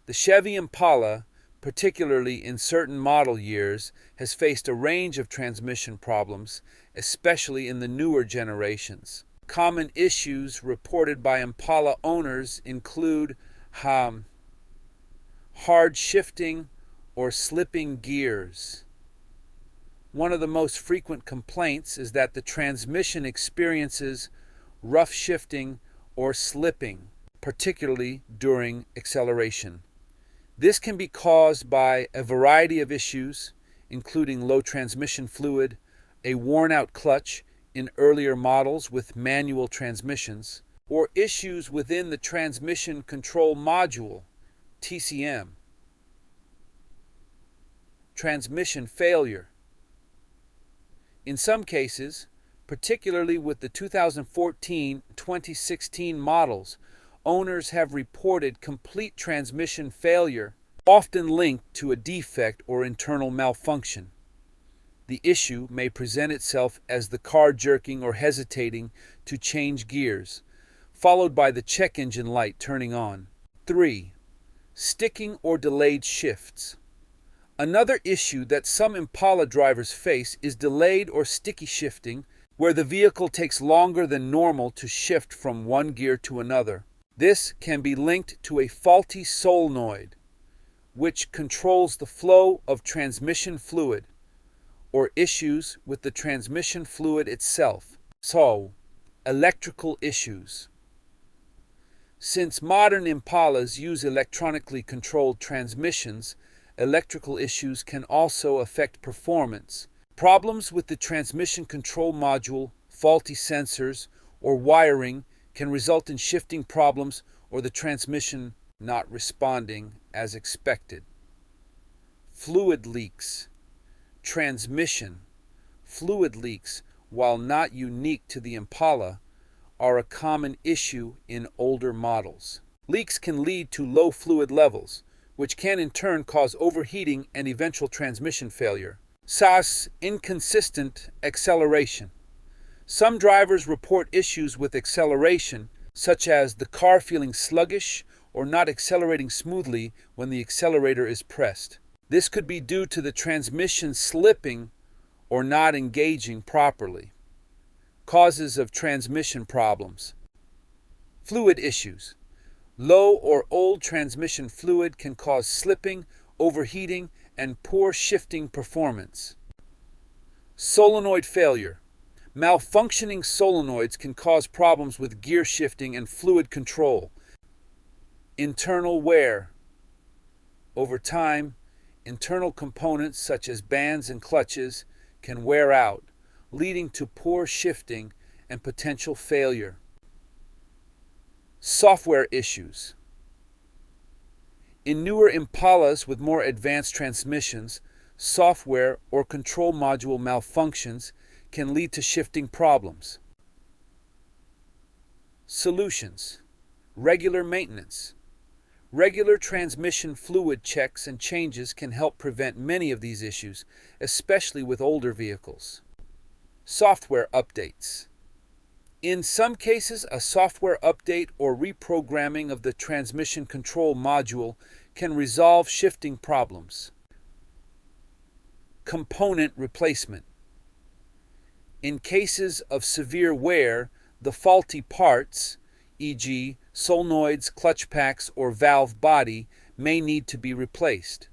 The Chevy Impala, particularly in certain model years, has faced a range of transmission problems, especially in the newer generations. Common issues reported by Impala owners include hard shifting or slipping gears. One of the most frequent complaints is that the transmission experiences rough shifting or slipping, particularly during acceleration. This can be caused by a variety of issues, including low transmission fluid, a worn-out clutch in earlier models with manual transmissions, or issues within the transmission control module, TCM. Transmission failure. In some cases, particularly with the 2014-2016 models, owners have reported complete transmission failure, often linked to a defect or internal malfunction. The issue may present itself as the car jerking or hesitating to change gears, followed by the check engine light turning on. 3. Sticking or delayed shifts. Another issue that some Impala drivers face is delayed or sticky shifting, where the vehicle takes longer than normal to shift from one gear to another. This can be linked to a faulty solenoid, which controls the flow of transmission fluid, or issues with the transmission fluid itself. So, electrical issues. Since modern Impalas use electronically controlled transmissions, electrical issues can also affect performance. Problems with the transmission control module, faulty sensors, or wiring can result in shifting problems or the transmission not responding as expected. Fluid leaks. Transmission fluid leaks, while not unique to the Impala, are a common issue in older models. Leaks can lead to low fluid levels, which can in turn cause overheating and eventual transmission failure. Inconsistent acceleration. Some drivers report issues with acceleration, such as the car feeling sluggish or not accelerating smoothly when the accelerator is pressed. This could be due to the transmission slipping or not engaging properly. Causes of transmission problems. Fluid issues. Low or old transmission fluid can cause slipping, overheating, and poor shifting performance. Solenoid failure. Malfunctioning solenoids can cause problems with gear shifting and fluid control. Internal wear. Over time, internal components such as bands and clutches can wear out, leading to poor shifting and potential failure. Software issues. In newer Impalas with more advanced transmissions, software or control module malfunctions can lead to shifting problems. Solutions. Regular maintenance. Regular transmission fluid checks and changes can help prevent many of these issues, especially with older vehicles. Software updates. In some cases, a software update or reprogramming of the transmission control module can resolve shifting problems. Component replacement. In cases of severe wear, the faulty parts, e.g., solenoids, clutch packs, or valve body, may need to be replaced.